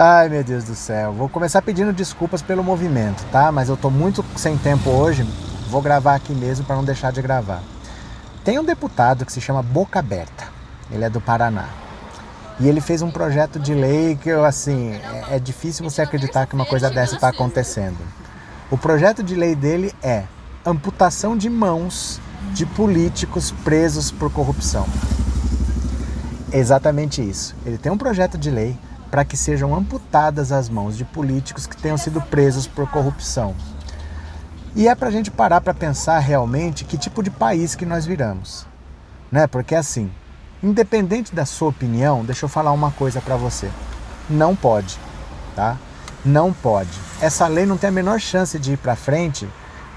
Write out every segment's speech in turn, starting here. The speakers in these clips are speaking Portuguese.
Ai, meu Deus do céu. Vou começar pedindo desculpas pelo movimento, tá? Mas eu tô muito sem tempo hoje. Vou gravar aqui mesmo para não deixar de gravar. Tem um deputado que se chama Boca Aberta. Ele é do Paraná. E ele fez um projeto de lei que, assim, é difícil você acreditar que uma coisa dessa está acontecendo. O projeto de lei dele é amputação de mãos de políticos presos por corrupção. É exatamente isso. Ele tem um projeto de lei para que sejam amputadas as mãos de políticos que tenham sido presos por corrupção. E é para a gente parar para pensar realmente que tipo de país que nós viramos. Né? Porque assim, independente da sua opinião, deixa eu falar uma coisa para você. Não pode, tá? Não pode. Essa lei não tem a menor chance de ir para frente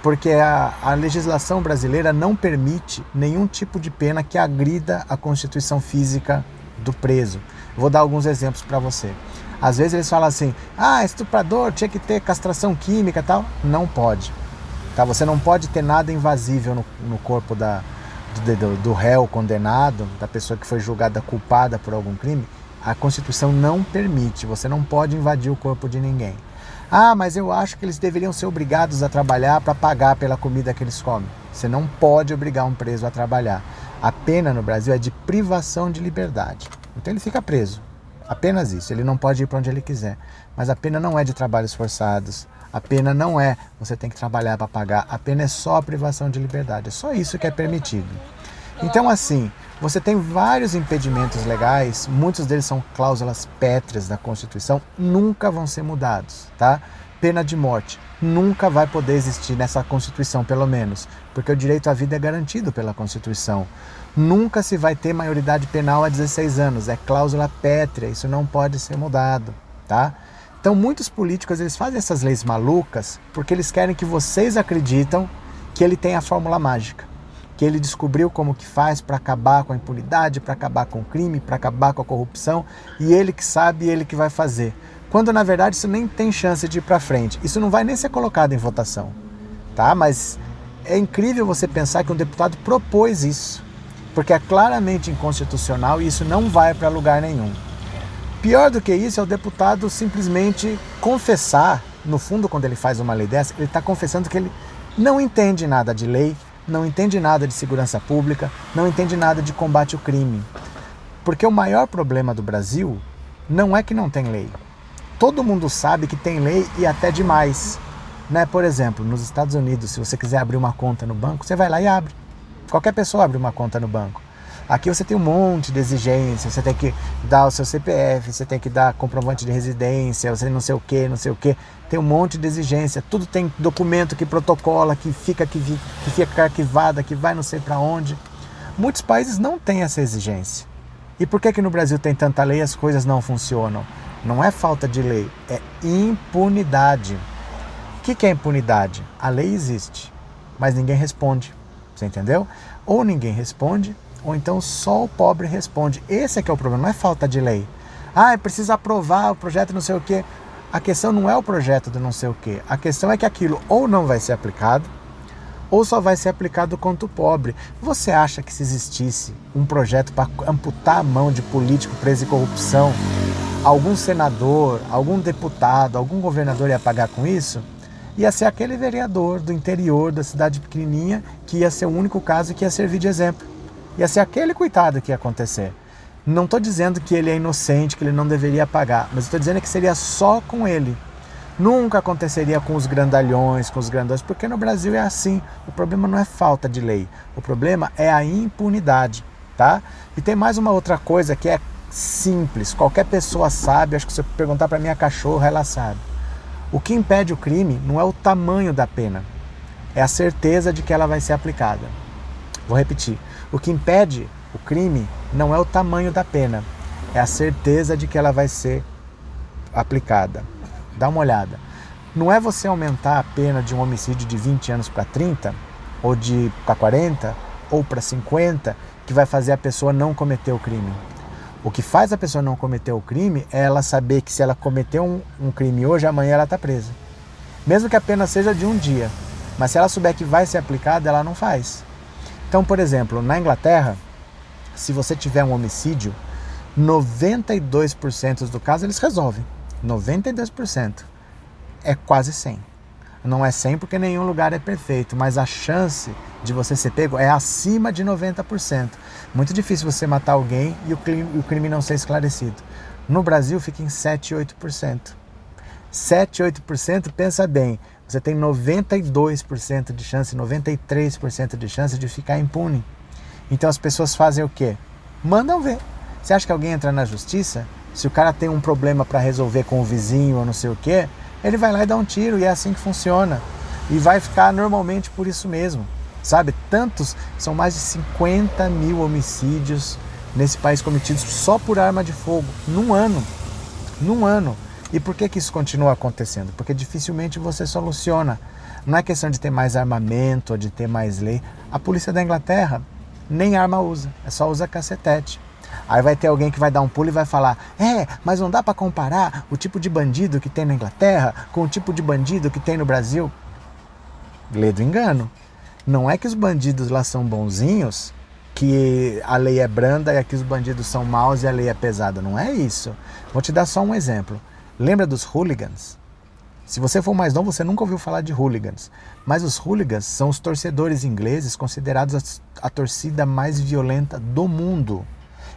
porque a legislação brasileira não permite nenhum tipo de pena que agrida a constituição física do preso. Vou dar alguns exemplos para você. Às vezes eles falam assim, estuprador tinha que ter castração química e tal. Não pode. Tá? Você não pode ter nada invasível no corpo do réu condenado, da pessoa que foi julgada culpada por algum crime. A Constituição não permite, você não pode invadir o corpo de ninguém. Mas eu acho que eles deveriam ser obrigados a trabalhar para pagar pela comida que eles comem. Você não pode obrigar um preso a trabalhar. A pena no Brasil é de privação de liberdade. Então ele fica preso. Apenas isso. Ele não pode ir para onde ele quiser. Mas a pena não é de trabalhos forçados. A pena não é você tem que trabalhar para pagar. A pena é só a privação de liberdade. É só isso que é permitido. Então assim, você tem vários impedimentos legais, muitos deles são cláusulas pétreas da Constituição, nunca vão ser mudados, tá? Pena de morte nunca vai poder existir nessa Constituição, pelo menos, porque o direito à vida é garantido pela Constituição. Nunca se vai ter maioridade penal a 16 anos, é cláusula pétrea, isso não pode ser mudado, tá? Então muitos políticos eles fazem essas leis malucas porque eles querem que vocês acreditam que ele tem a fórmula mágica. Que ele descobriu como que faz para acabar com a impunidade, para acabar com o crime, para acabar com a corrupção, e ele que sabe e ele que vai fazer. Quando na verdade isso nem tem chance de ir para frente. Isso não vai nem ser colocado em votação, tá? Mas é incrível você pensar que um deputado propôs isso, porque é claramente inconstitucional e isso não vai para lugar nenhum. Pior do que isso é o deputado simplesmente confessar, no fundo quando ele faz uma lei dessa, ele está confessando que ele não entende nada de lei, não entende nada de segurança pública, não entende nada de combate ao crime. Porque o maior problema do Brasil não é que não tem lei. Todo mundo sabe que tem lei e até demais. Né? Por exemplo, nos Estados Unidos, se você quiser abrir uma conta no banco, você vai lá e abre. Qualquer pessoa abre uma conta no banco. Aqui você tem um monte de exigências, você tem que dar o seu CPF, você tem que dar comprovante de residência, você não sei o que, não sei o que. Tem um monte de exigência, tudo tem documento que protocola, que fica arquivada, que vai não sei para onde. Muitos países não têm essa exigência. E por que no Brasil tem tanta lei e as coisas não funcionam? Não é falta de lei, é impunidade. O que é impunidade? A lei existe, mas ninguém responde, você entendeu? Ou ninguém responde, ou então só o pobre responde. Esse é que é o problema, não é falta de lei. Precisa aprovar o projeto não sei o quê. A questão não é o projeto do não sei o quê. A questão é que aquilo ou não vai ser aplicado, ou só vai ser aplicado contra o pobre. Você acha que se existisse um projeto para amputar a mão de político preso em corrupção, algum senador, algum deputado, algum governador ia pagar com isso? Ia ser aquele vereador do interior da cidade pequenininha que ia ser o único caso que ia servir de exemplo. Ia ser aquele coitado que ia acontecer. Não estou dizendo que ele é inocente, que ele não deveria pagar, mas estou dizendo que seria só com ele. Nunca aconteceria com os grandalhões, com os grandões, porque no Brasil é assim. O problema não é falta de lei, o problema é a impunidade, tá? E tem mais uma outra coisa que é simples, qualquer pessoa sabe, acho que se eu perguntar para minha cachorra, ela sabe. O que impede o crime não é o tamanho da pena, é a certeza de que ela vai ser aplicada. Vou repetir. O que impede o crime não é o tamanho da pena, é a certeza de que ela vai ser aplicada. Dá uma olhada. Não é você aumentar a pena de um homicídio de 20 anos para 30, ou para 40, ou para 50, que vai fazer a pessoa não cometer o crime. O que faz a pessoa não cometer o crime é ela saber que se ela cometeu um crime hoje, amanhã ela está presa. Mesmo que a pena seja de um dia. Mas se ela souber que vai ser aplicada, ela não faz. Então, por exemplo, na Inglaterra, se você tiver um homicídio, 92% do caso eles resolvem. 92%. É quase 100. Não é 100 porque nenhum lugar é perfeito, mas a chance de você ser pego é acima de 90%. Muito difícil você matar alguém e o crime não ser esclarecido. No Brasil fica em 7, 8%. 7, 8%, pensa bem, você tem 92% de chance, 93% de chance de ficar impune. Então as pessoas fazem o quê? Mandam ver. Você acha que alguém entra na justiça? Se o cara tem um problema para resolver com o vizinho ou não sei o quê, ele vai lá e dá um tiro, e é assim que funciona. E vai ficar normalmente por isso mesmo. Sabe, são mais de 50 mil homicídios nesse país cometidos só por arma de fogo, num ano. Num ano. E por que isso continua acontecendo? Porque dificilmente você soluciona. Não é questão de ter mais armamento ou de ter mais lei. A polícia da Inglaterra nem arma usa, só usa cacetete. Aí vai ter alguém que vai dar um pulo e vai falar: mas não dá para comparar o tipo de bandido que tem na Inglaterra com o tipo de bandido que tem no Brasil. Lê do engano. Não é que os bandidos lá são bonzinhos, que a lei é branda e aqui os bandidos são maus e a lei é pesada. Não é isso. Vou te dar só um exemplo. Lembra dos hooligans? Se você for mais novo, você nunca ouviu falar de hooligans. Mas os hooligans são os torcedores ingleses considerados a torcida mais violenta do mundo.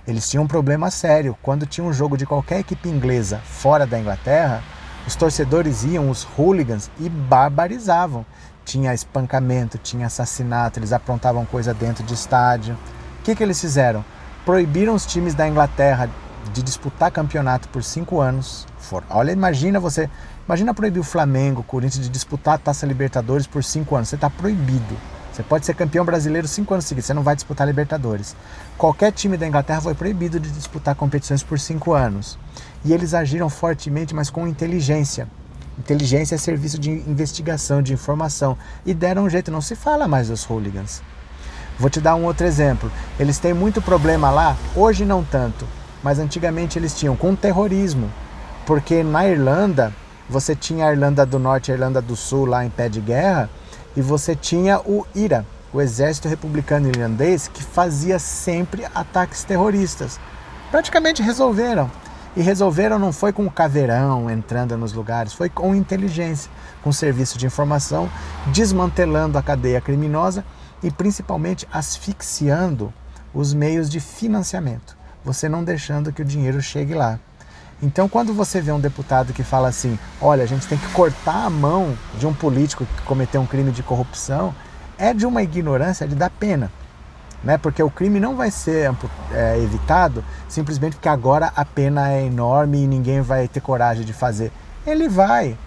Eles tinham um problema sério. Quando tinha um jogo de qualquer equipe inglesa fora da Inglaterra, os torcedores iam, os hooligans, e barbarizavam. Tinha espancamento, tinha assassinato, eles aprontavam coisa dentro de estádio. O que eles fizeram? Proibiram os times da Inglaterra de disputar campeonato por 5 anos. Olha, imagina proibir o Flamengo, o Corinthians de disputar a Taça Libertadores por 5 anos. Você está proibido. Você pode ser campeão brasileiro 5 anos seguidos, você não vai disputar Libertadores. Qualquer time da Inglaterra foi proibido de disputar competições por 5 anos. E eles agiram fortemente, mas com inteligência. Inteligência é serviço de investigação, de informação. E deram um jeito, não se fala mais dos hooligans. Vou te dar um outro exemplo. Eles têm muito problema lá, hoje não tanto, mas antigamente eles tinham com terrorismo. Porque na Irlanda, você tinha a Irlanda do Norte e a Irlanda do Sul lá em pé de guerra, e você tinha o IRA, o Exército Republicano Irlandês, que fazia sempre ataques terroristas. Praticamente resolveram. E resolveram não foi com o caveirão entrando nos lugares, foi com inteligência, com serviço de informação, desmantelando a cadeia criminosa e principalmente asfixiando os meios de financiamento, você não deixando que o dinheiro chegue lá. Então, quando você vê um deputado que fala assim: olha, a gente tem que cortar a mão de um político que cometeu um crime de corrupção, é de uma ignorância de dar pena. Né? Porque o crime não vai ser evitado simplesmente porque agora a pena é enorme e ninguém vai ter coragem de fazer. Ele vai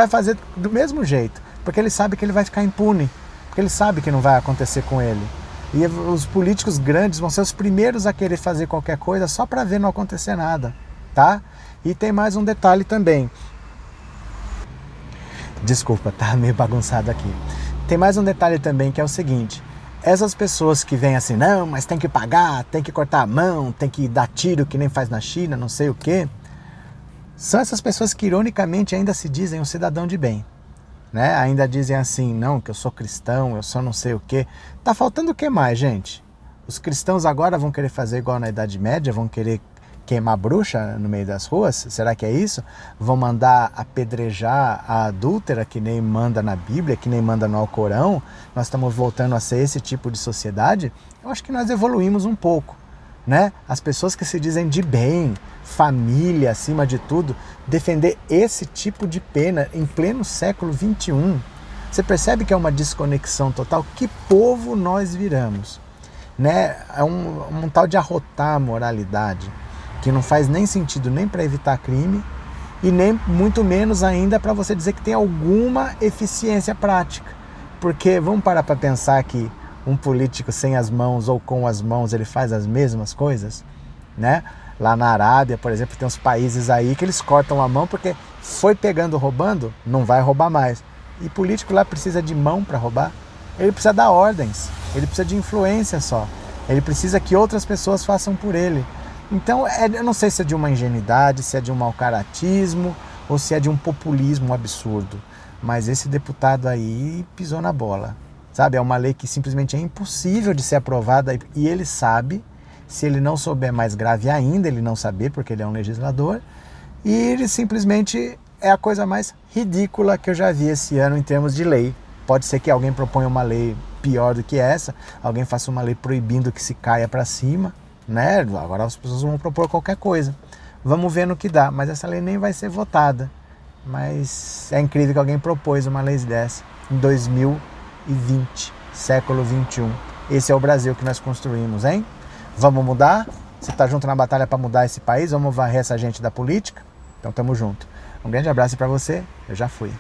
fazer do mesmo jeito, porque ele sabe que ele vai ficar impune, porque ele sabe que não vai acontecer com ele. E os políticos grandes vão ser os primeiros a querer fazer qualquer coisa só para ver não acontecer nada. Tá? E tem mais um detalhe também. Desculpa, tá meio bagunçado aqui. Tem mais um detalhe também, que é o seguinte: essas pessoas que vêm assim, não, mas tem que pagar, tem que cortar a mão, tem que dar tiro que nem faz na China, não sei o quê, são essas pessoas que ironicamente ainda se dizem um cidadão de bem. Né? Ainda dizem assim, não, que eu sou cristão, eu sou não sei o quê. Tá faltando o que mais, gente? Os cristãos agora vão querer fazer igual na Idade Média, vão querer queimar bruxa no meio das ruas? Será que é isso? Vão mandar apedrejar a adúltera, que nem manda na Bíblia, que nem manda no Alcorão? Nós estamos voltando a ser esse tipo de sociedade? Eu acho que nós evoluímos um pouco, né? As pessoas que se dizem de bem, família acima de tudo, defender esse tipo de pena em pleno século XXI. Você percebe que é uma desconexão total? Que povo nós viramos? Né? É um tal de arrotar a moralidade, que não faz nem sentido nem para evitar crime e nem muito menos ainda para você dizer que tem alguma eficiência prática. Porque vamos parar para pensar que um político sem as mãos ou com as mãos ele faz as mesmas coisas, né? Lá na Arábia, por exemplo, tem uns países aí que eles cortam a mão porque foi pegando roubando, não vai roubar mais. E político lá precisa de mão para roubar? Ele precisa dar ordens, ele precisa de influência só. Ele precisa que outras pessoas façam por ele. Então, eu não sei se é de uma ingenuidade, se é de um mau-caratismo ou se é de um populismo absurdo. Mas esse deputado aí pisou na bola. Sabe, é uma lei que simplesmente é impossível de ser aprovada e ele sabe, se ele não souber mais grave ainda, ele não saber, porque ele é um legislador, E ele simplesmente é a coisa mais ridícula que eu já vi esse ano em termos de lei. Pode ser que alguém proponha uma lei pior do que essa, alguém faça uma lei proibindo que se caia para cima, né? Agora as pessoas vão propor qualquer coisa. Vamos ver no que dá, mas essa lei nem vai ser votada. Mas é incrível que alguém propôs uma lei dessa em 2020, século 21. Esse é o Brasil que nós construímos, hein? Vamos mudar? Você está junto na batalha para mudar esse país? Vamos varrer essa gente da política? Então tamo junto. Um grande abraço para você, eu já fui.